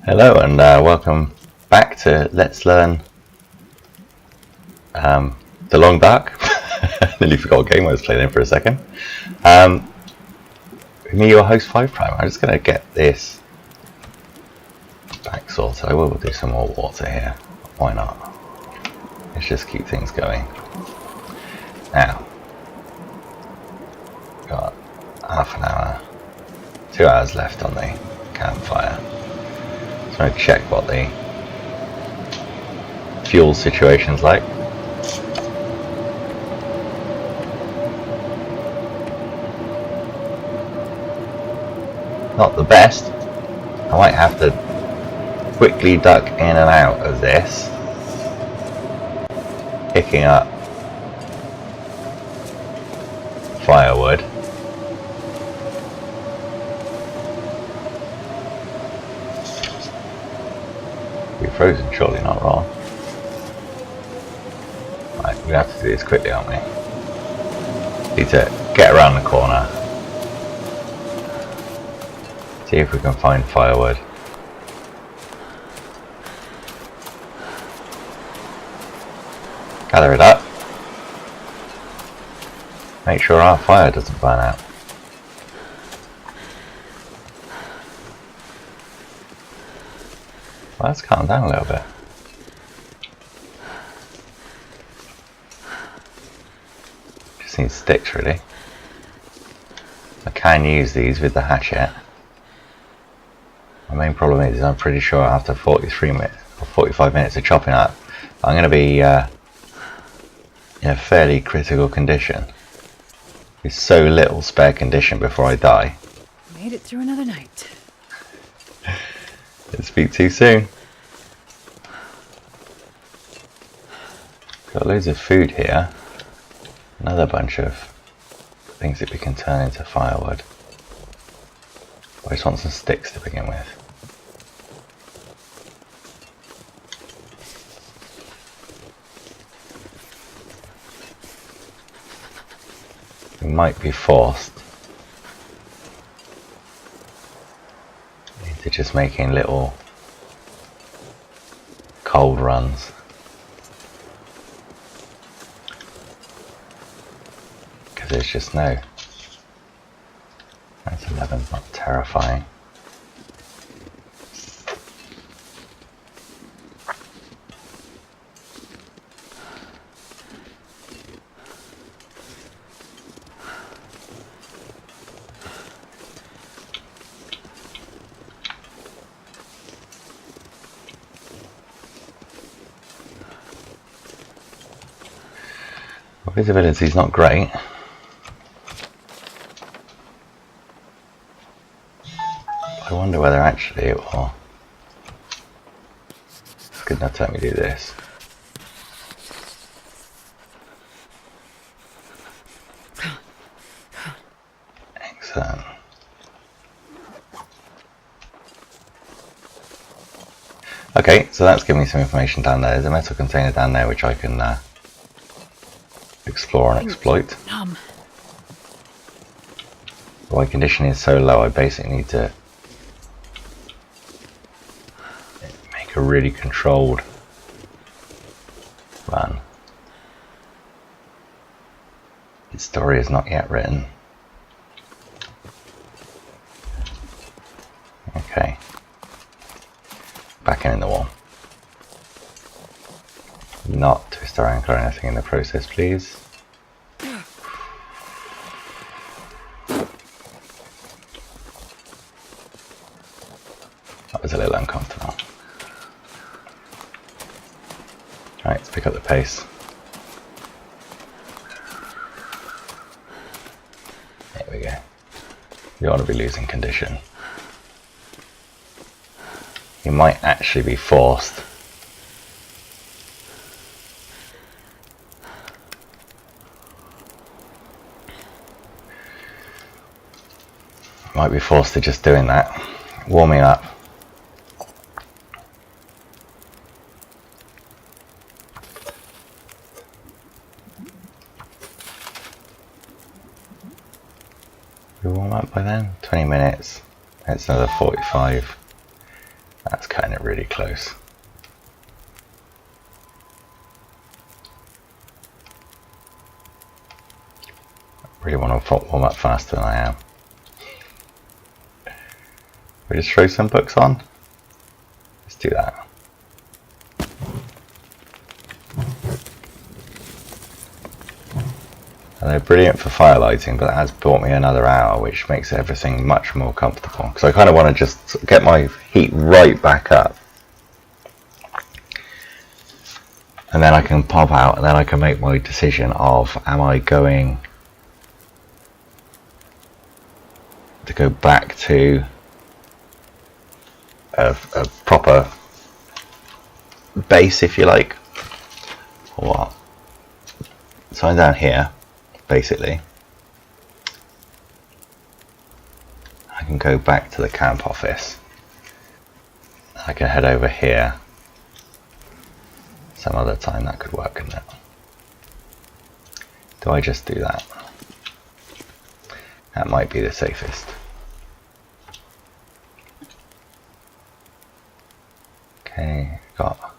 Hello and welcome back to Let's Learn The Long Dark. Nearly forgot what game I was playing in for a second. Me, your host 5 Prime. I'm just going to get this back sorted. I will do some more water here. Why not? Let's just keep things going. Now, got half an hour, 2 hours left on the campfire. Just want to check what the fuel situation's like. Not the best. I might have to quickly duck in and out of this, picking up firewood. Be frozen, surely not raw. Right, we have to do this quickly, aren't we? Need to get around the corner. See if we can find firewood. Gather it up. Make sure our fire doesn't burn out. Well, let's calm down a little bit. Just need sticks, really. I can use these with the hatchet. My main problem is I'm pretty sure after 43 minutes or 45 minutes of chopping up, I'm going to be in a fairly critical condition. With so little spare condition before I die. Made it through another night. Didn't speak too soon. Got loads of food here. Another bunch of things that we can turn into firewood. I just want some sticks to begin with. We might be forced into just making little cold runs. Because there's just no... That's 11, not terrifying. Visibility is not great. I wonder whether actually it will. It's good enough to let me do this. Excellent. Okay, so that's giving me some information down there. There's a metal container down there which I can explore and exploit. My condition is so low I basically need to make a really controlled run. The story is not yet written. Okay. Back in the wall. Not twist our ankle or anything in the process, please. That was a little uncomfortable. Right, let's pick up the pace. There we go. You ought to be losing condition. You might actually be forced to just doing that, warming up. We warm up by then? 20 minutes. It's another 45. That's cutting it really close. Really want to warm up faster than I am. We just throw some books on. Let's do that. And they're brilliant for firelighting, but that has bought me another hour, which makes everything much more comfortable. Because I kind of want to just get my heat right back up. And then I can pop out, and then I can make my decision of, am I going to go back to a proper base, if you like, or what? So I'm down here. Basically, I can go back to the camp office. I can head over here. Some other time that could work, couldn't it? Do I just do that? That might be the safest. Okay, got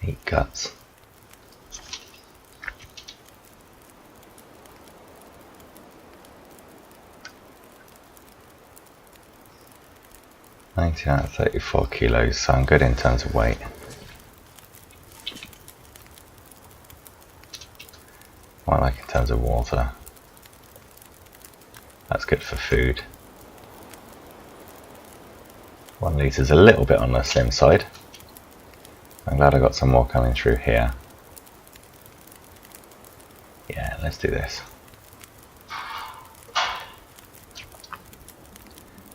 8 guts. Out of 34 kilos, so I'm good in terms of weight. What I like in terms of water. That's good for food. 1 litre is a little bit on the slim side. I'm glad I got some more coming through here. Yeah, let's do this.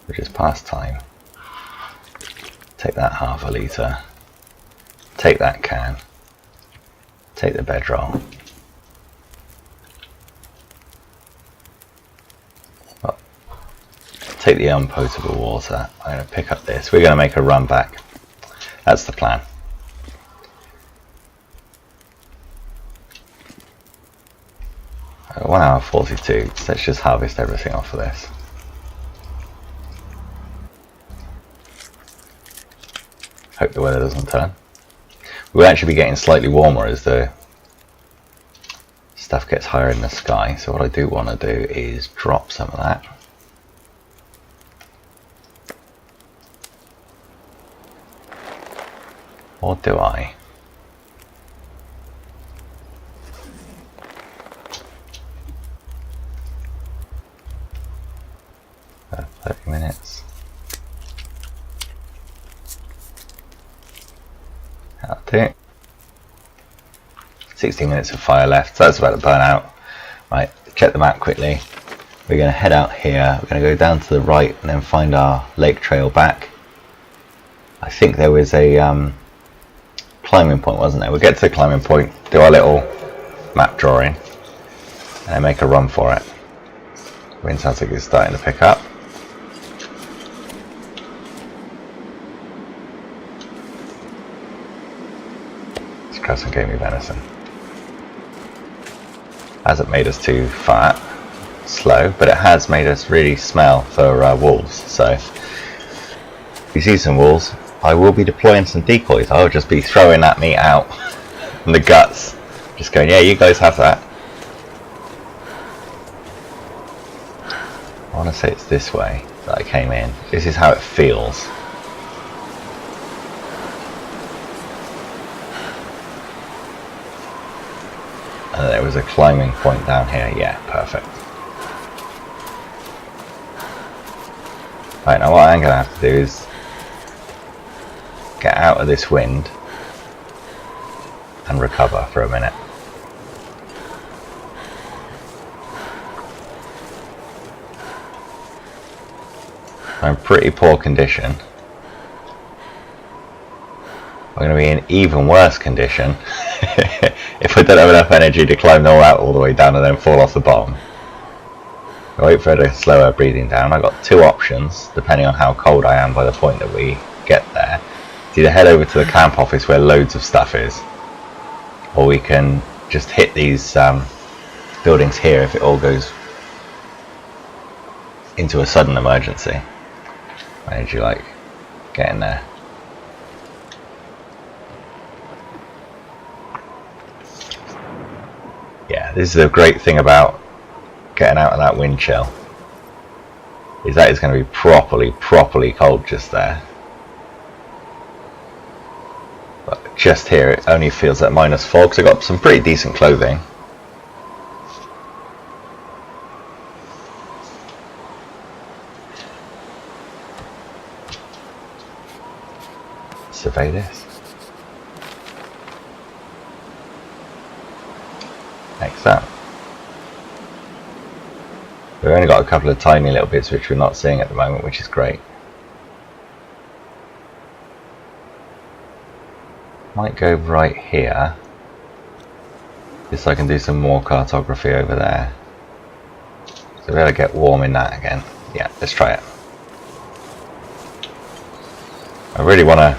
Which is past time. Take that ½ litre, take that can, take the bedroll, take the unpotable water. I'm going to pick up this. We're going to make a run back. That's the plan. At 1 hour 42, so let's just harvest everything off of this. Hope the weather doesn't turn. We'll actually be getting slightly warmer as the stuff gets higher in the sky, so what I do want to do is drop some of that. Or do I? About 30 minutes. That'll do. 60 minutes of fire left, so that's about to burn out. Right, check the map quickly. We're going to head out here, we're going to go down to the right and then find our lake trail back. I think there was a climbing point, wasn't there? We'll get to the climbing point, do our little map drawing, and make a run for it. Wind sounds like it's starting to pick up. Let's grab some gamey venison. Hasn't made us too fat, slow, but it has made us really smell for wolves. So if you see some wolves, I will be deploying some decoys. I'll just be throwing that meat out and the guts, just going, yeah, you guys have that. I want to say it's this way that I came in. This is how it feels. And there was a climbing point down here. Yeah, perfect. Right, now what I'm going to have to do is get out of this wind and recover for a minute. I'm in pretty poor condition. I'm going to be in even worse condition if I don't have enough energy to climb all the way down and then fall off the bottom. I'll wait for it to slow her breathing down. I've got two options depending on how cold I am by the point that we get there. It's either head over to the camp office where loads of stuff is, or we can just hit these buildings here if it all goes into a sudden emergency. Manage you like getting there. Yeah, this is a great thing about getting out of that wind chill. Is that it's going to be properly cold just there. But just here it only feels at -4 because I got some pretty decent clothing. Survey this. Excellent. We've only got a couple of tiny little bits which we're not seeing at the moment, which is great. Might go right here, just so I can do some more cartography over there. So we gotta get warm in that again. Yeah, let's try it. I really want to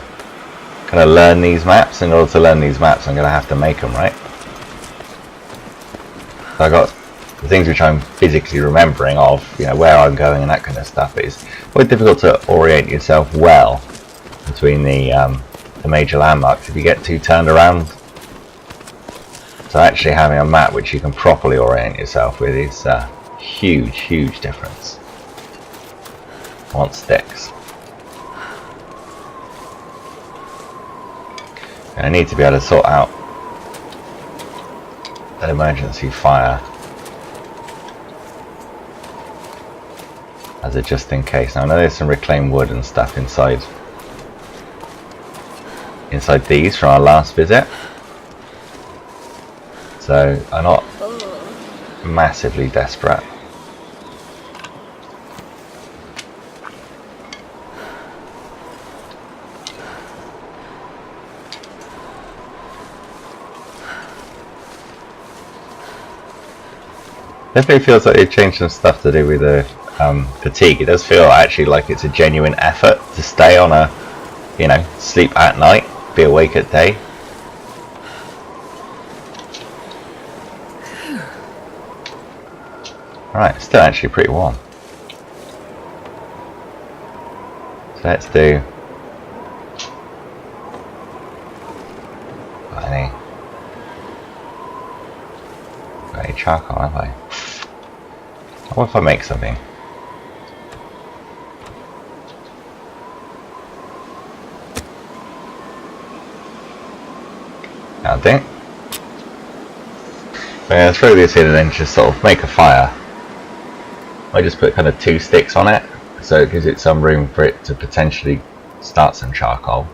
kind of learn these maps. In order to learn these maps, I'm going to have to make them, right? So I got the things which I'm physically remembering of, you know, where I'm going and that kind of stuff. But it's quite difficult to orient yourself well between the major landmarks if you get too turned around. So actually having a map which you can properly orient yourself with is a huge difference. On sticks. And I need to be able to sort out an emergency fire as a just in case. Now I know there's some reclaimed wood and stuff inside these from our last visit, so I'm not massively desperate. Definitely feels like they've changed some stuff to do with the fatigue. It does feel actually like it's a genuine effort to stay on a, you know, sleep at night, be awake at day. Alright, still actually pretty warm. So let's do any charcoal, have I? What if I make something? That'll do. I'm going to throw this in and then just sort of make a fire. I just put kind of 2 sticks on it, so it gives it some room for it to potentially start some charcoal.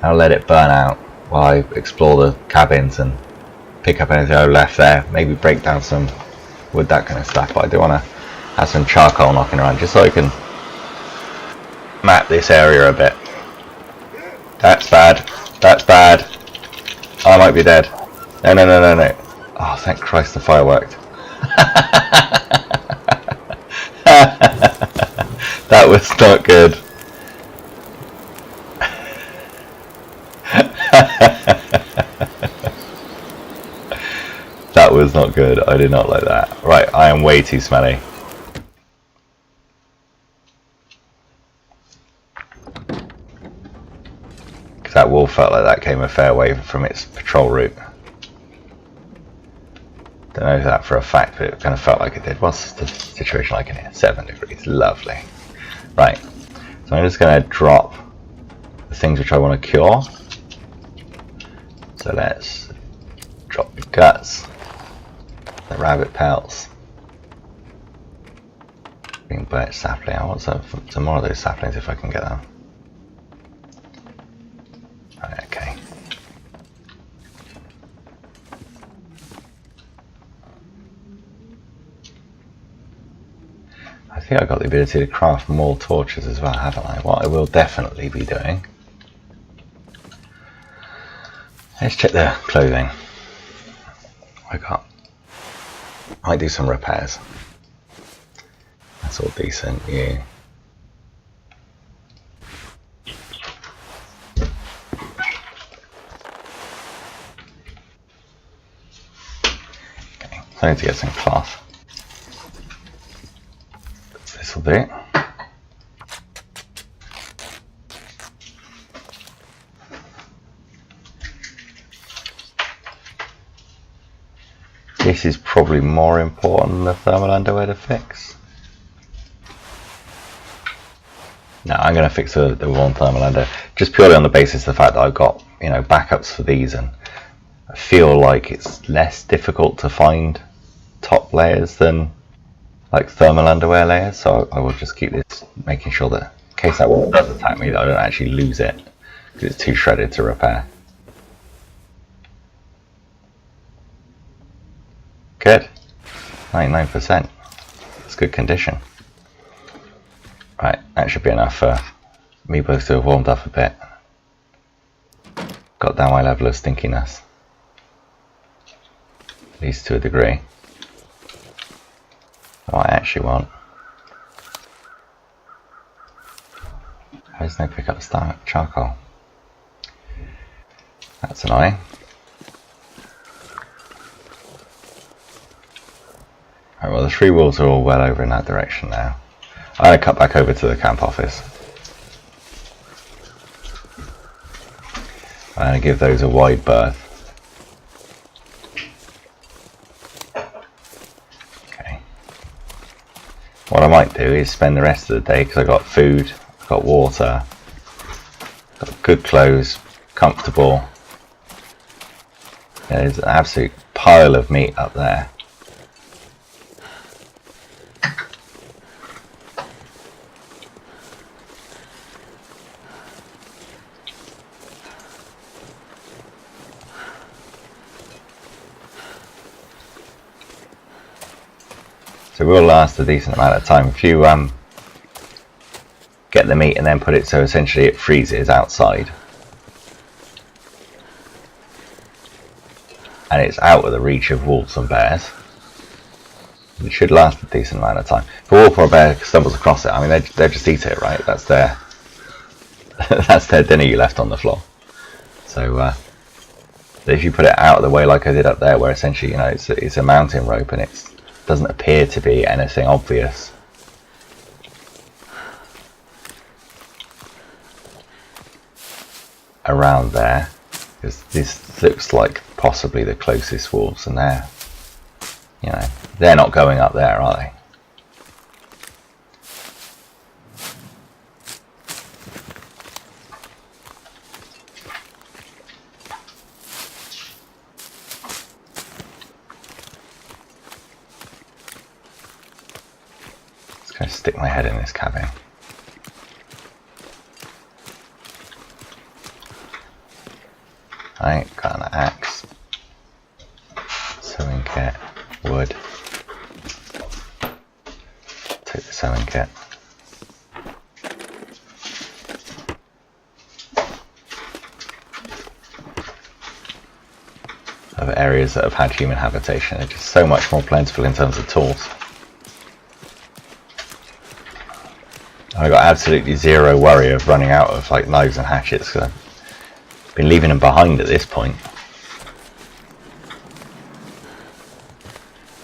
I'll let it burn out while I explore the cabins and pick up anything I left there, maybe break down some wood, that kind of stuff. But I do want to have some charcoal knocking around just so I can map this area a bit. That's bad. That's bad. I might be dead. No. Oh, thank Christ the fire worked. That was not good. That was not good. I did not like that. Right, I am way too smelly. Because that wolf felt like that came a fair way from its patrol route. Don't know that for a fact, but it kind of felt like it did. What's the situation like in here? 7 degrees. Lovely. Right. So I'm just going to drop the things which I want to cure. So let's drop the guts, the rabbit pelts, green birch sapling. I want some more of those saplings if I can get them. Right, okay. I think I got the ability to craft more torches as well, haven't I? What I will definitely be doing. Let's check the clothing. I got. Might do some repairs. That's all decent. Yeah. Okay. So I need to get some cloth. This will do. This is probably more important than the thermal underwear to fix. No, I'm going to fix the warm thermal under, just purely on the basis of the fact that I've got, you know, backups for these, and I feel like it's less difficult to find top layers than like thermal underwear layers. So I will just keep this, making sure that in case that one does attack me, that I don't actually lose it because it's too shredded to repair. Good, 99%. It's good condition. Right, that should be enough for me both to have warmed up a bit. Got down my level of stinkiness. At least to a degree. What I actually want. There's no pick up charcoal. That's annoying. Right, well, the 3 wolves are all well over in that direction now. I'm going to cut back over to the camp office. I'm going to give those a wide berth. Okay. What I might do is spend the rest of the day, because I've got food, I've got water, got good clothes, comfortable. There's an absolute pile of meat up there. So it will last a decent amount of time. If you get the meat and then put it so essentially it freezes outside, and it's out of the reach of wolves and bears, it should last a decent amount of time. If a wolf or a bear stumbles across it, I mean, they just eat it, right? That's their that's their dinner you left on the floor. So if you put it out of the way like I did up there, where essentially, you know, it's a mountain rope and it doesn't appear to be anything obvious. Around there, because this looks like possibly the closest wolves, and they're not going up there, are they? Just gonna stick my head in this cabin. Right, got an axe, sewing kit, wood. Take the sewing kit. Of areas that have had human habitation, they're just so much more plentiful in terms of tools. I got absolutely zero worry of running out of like knives and hatchets, because I've been leaving them behind at this point.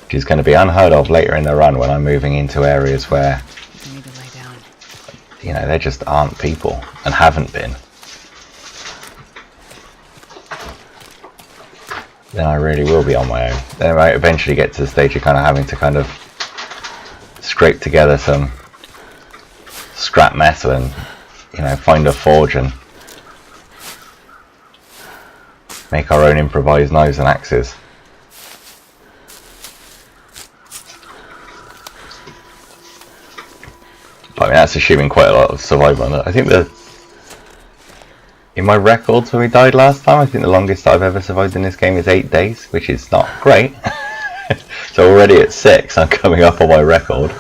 Which is going to be unheard of later in the run when I'm moving into areas where, I need to lay down. you know, there just aren't people and haven't been. Then I really will be on my own. Then I might eventually get to the stage of kind of having to kind of scrape together some scrap metal and, you know, find a forge and make our own improvised knives and axes. But I mean, that's assuming quite a lot of survival. I think in my records when we died last time, I think the longest I've ever survived in this game is 8 days, which is not great. So already at 6, I'm coming up on my record.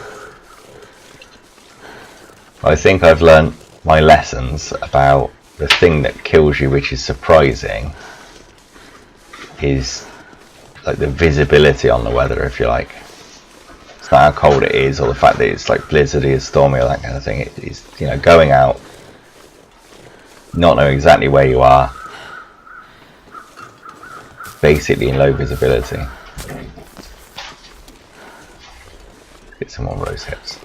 I think I've learnt my lessons about the thing that kills you, which is surprising, is like the visibility on the weather, if you like. It's not how cold it is, or the fact that it's like blizzardy or stormy or that kind of thing. It is, you know, going out, not knowing exactly where you are, basically in low visibility. Get some more rose hips.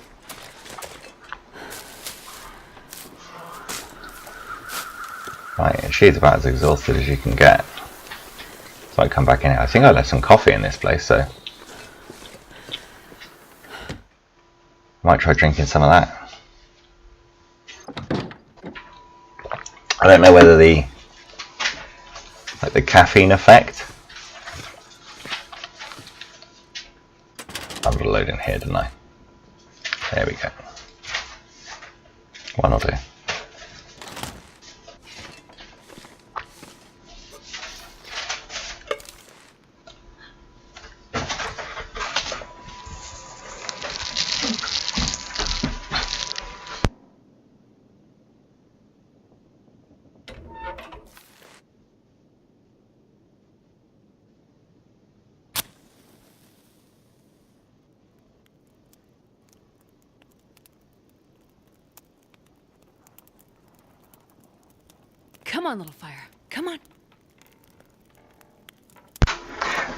Right, and she's about as exhausted as you can get. So I come back in here. I think I left some coffee in this place, so I might try drinking some of that. I don't know whether the caffeine effect. I'm gonna load in here, didn't I? There we go. One will do. Come on, little fire. Come on.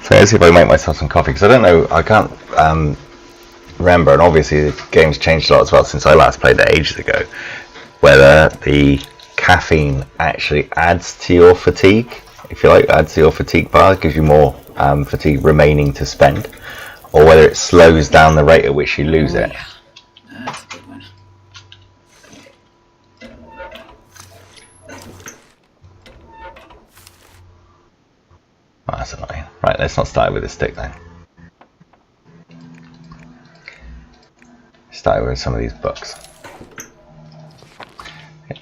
So let's see if I make myself some coffee, because I don't know, I can't remember, and obviously the game's changed a lot as well since I last played it ages ago, whether the caffeine actually adds to your fatigue, if you like, adds to your fatigue bar, gives you more fatigue remaining to spend, or whether it slows down the rate at which you lose it. Yeah. That's a good one. Oh, that's annoying. Right, let's not start with the stick then. Start with some of these books.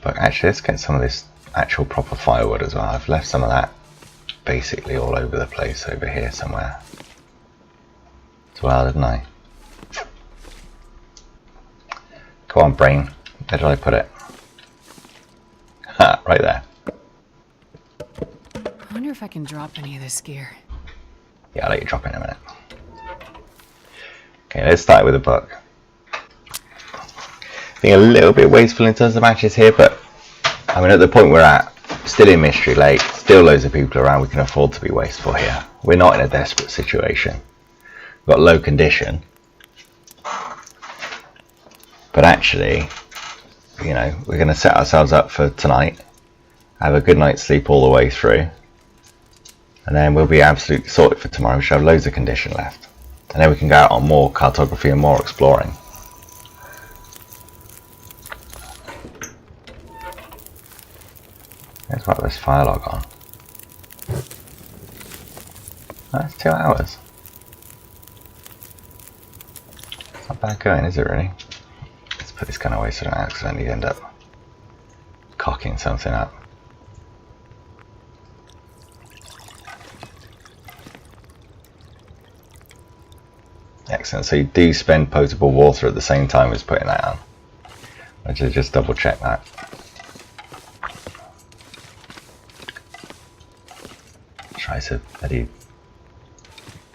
But actually, let's get some of this actual proper firewood as well. I've left some of that basically all over the place over here somewhere as well, didn't I? Come on, brain. Where did I put it? Ha, right there. I wonder if I can drop any of this gear. Yeah, I'll let you drop it in a minute. Okay, let's start with a book. I think a little bit wasteful in terms of matches here, but I mean, at the point we're at, still in Mystery Lake, still loads of people around, we can afford to be wasteful here. We're not in a desperate situation. We've got low condition. But actually, you know, we're going to set ourselves up for tonight, have a good night's sleep all the way through, and then we'll be absolutely sorted for tomorrow. We should have loads of condition left. And then we can go out on more cartography and more exploring. Let's put this fire log on. That's 2 hours. It's not bad going, is it really? Let's put this gun away so I don't accidentally end up cocking something up. Excellent, so you do spend potable water at the same time as putting that on. I should just double check that. Try to bloody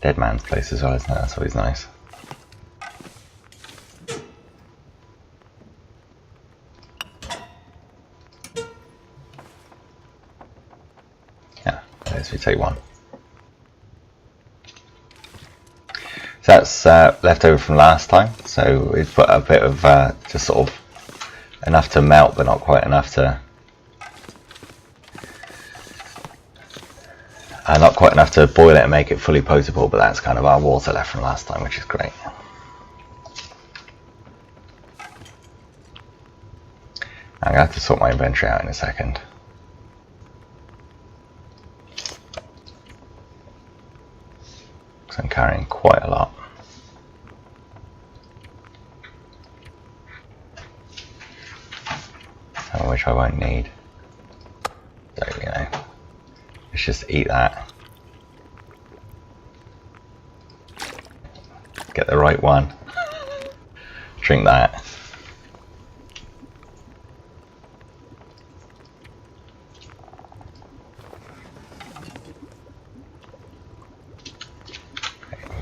dead man's place as well, isn't it? That's always nice. Yeah, let's take one. So that's left over from last time, so we've put a bit of just sort of enough to melt but not quite enough to boil it and make it fully potable, but that's kind of our water left from last time, which is great. I'm going to have to sort my inventory out in a second. Because I'm carrying quite a lot. Some of which I won't need. So, you know, let's just eat that. Get the right one. Drink that.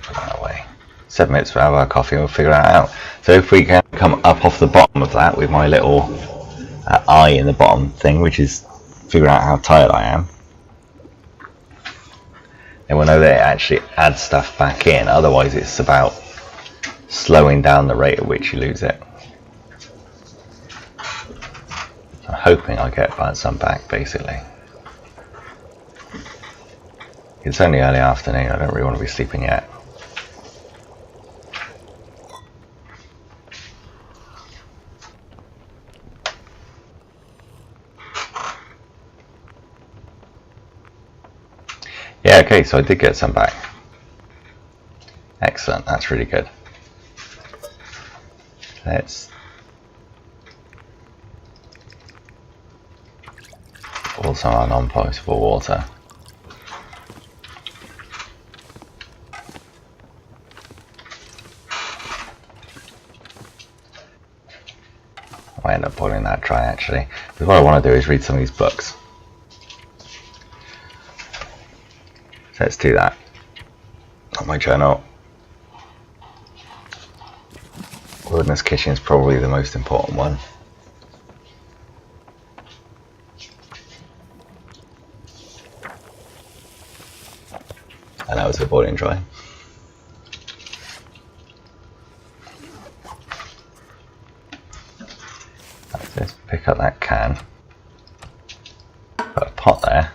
Put that away. 7 minutes to have our coffee, we'll figure that out. So if we can come up off the bottom of that with my little eye in the bottom thing, which is figuring out how tired I am, then we'll know that it actually adds stuff back in. Otherwise it's about slowing down the rate at which you lose it. So I'm hoping I'll get some back, basically. It's only early afternoon, I don't really want to be sleeping yet. Yeah, okay, so I did get some back. Excellent, that's really good. Let's also our non-potable water. I might end up boiling that dry actually, because what I want to do is read some of these books. So let's do that. On my journal. Wilderness Kitchen is probably the most important one. And that was a boiling dry. Let's pick up that can. Got a pot there.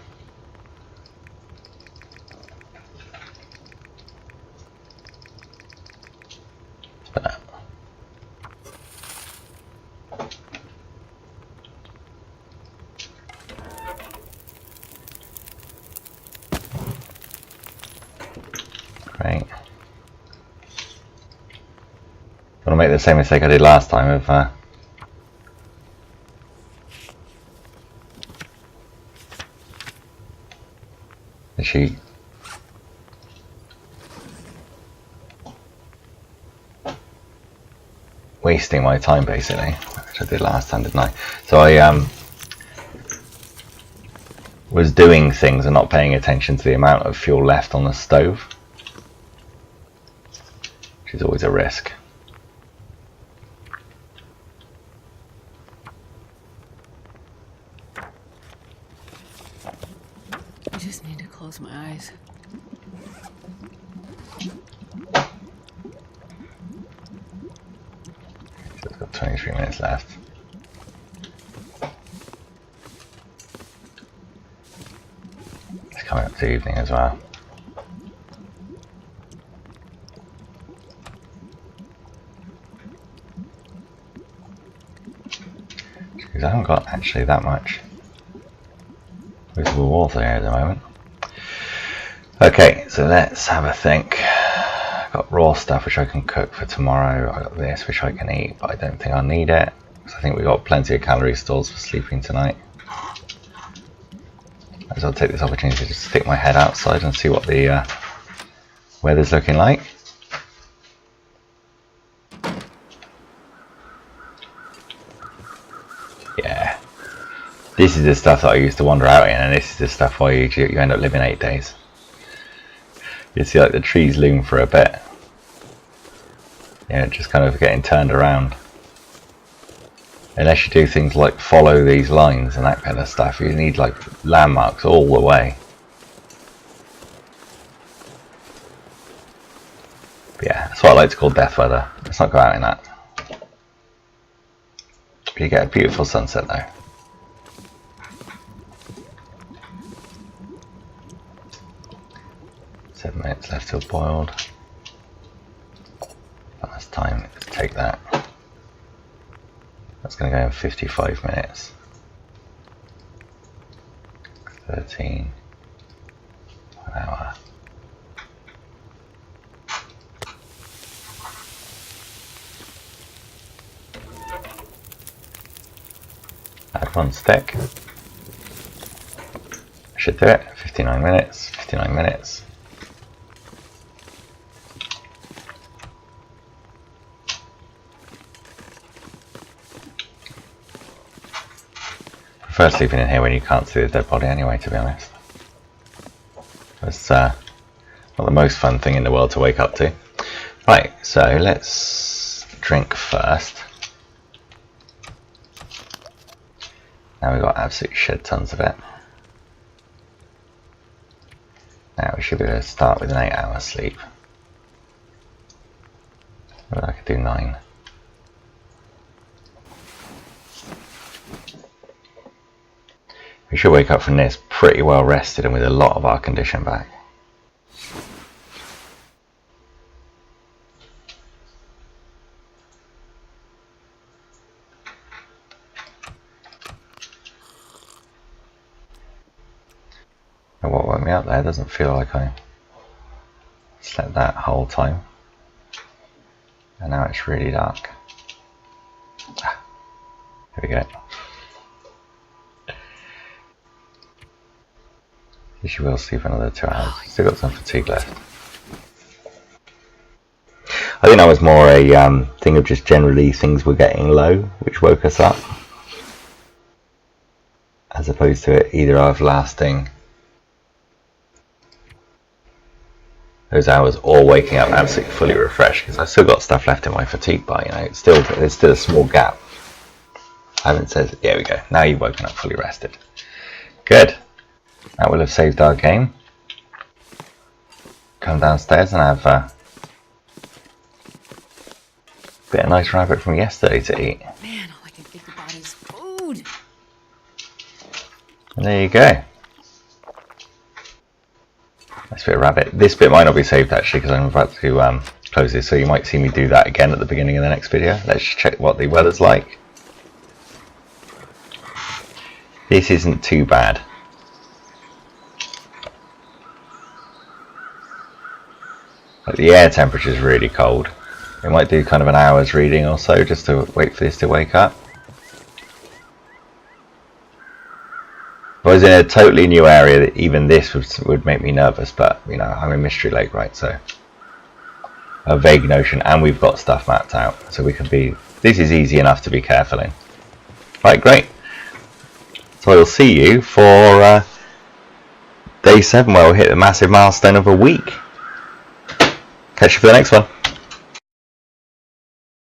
Spin it. Great. I want to make the same mistake I did last time of actually wasting my time basically, which I did last time, didn't I? So I was doing things and not paying attention to the amount of fuel left on the stove, which is always a risk. I just need to close my eyes. So it's got 23 minutes left. It's coming up to evening as well. Because I haven't got actually that much visible water here at the moment. Okay, so let's have a think. I've got raw stuff which I can cook for tomorrow. I've got this which I can eat, but I don't think I'll need it. So I think we've got plenty of calorie stores for sleeping tonight. As I'll take this opportunity to just stick my head outside and see what the weather's looking like. Yeah, this is the stuff that I used to wander out in, and this is the stuff why you end up living 8 days. You see like the trees loom for a bit. Yeah, just kind of getting turned around. Unless you do things like follow these lines and that kind of stuff, you need like landmarks all the way. But yeah, that's what I like to call death weather. Let's not go out in that. You get a beautiful sunset though. Seven minutes left till boiled. That's time to take that. That's going to go in 55 minutes. 13. 1 hour. Add 1 stick. Should do it. 59 minutes. 59 minutes. I prefer sleeping in here when you can't see the dead body anyway, to be honest. It's not the most fun thing in the world to wake up to. Right, so let's drink first. Now we've got absolutely shed tons of it. Now we should be able to start with an 8-hour sleep. But I could do 9. We should wake up from this pretty well rested and with a lot of our condition back. And what woke me up there doesn't feel like I slept that whole time. And now it's really dark. Here we go. She will sleep another 2 hours. Still got some fatigue left. I think that was more a thing of just generally things were getting low, which woke us up, as opposed to it either of lasting those hours or waking up absolutely fully refreshed, because I've still got stuff left in my fatigue bar. You know, there's still a small gap. I haven't said, there we go, now you've woken up fully rested. Good. That will have saved our game. Come downstairs and have a bit of nice rabbit from yesterday to eat. Man, all I can think about is food. And there you go. Nice bit of rabbit. This bit might not be saved actually because I'm about to close this, so you might see me do that again at the beginning of the next video. Let's just check what the weather's like. This isn't too bad. But the air temperature is really cold. We might do kind of an hour's reading or so just to wait for this to wake up. If I was in a totally new area, even this would make me nervous, but you know, I'm in Mystery Lake, right, so a vague notion, and we've got stuff mapped out, so we can be, this is easy enough to be careful in. Right, great. So I will see you for day 7, where we'll hit the massive milestone of a week. Catch you for the next one.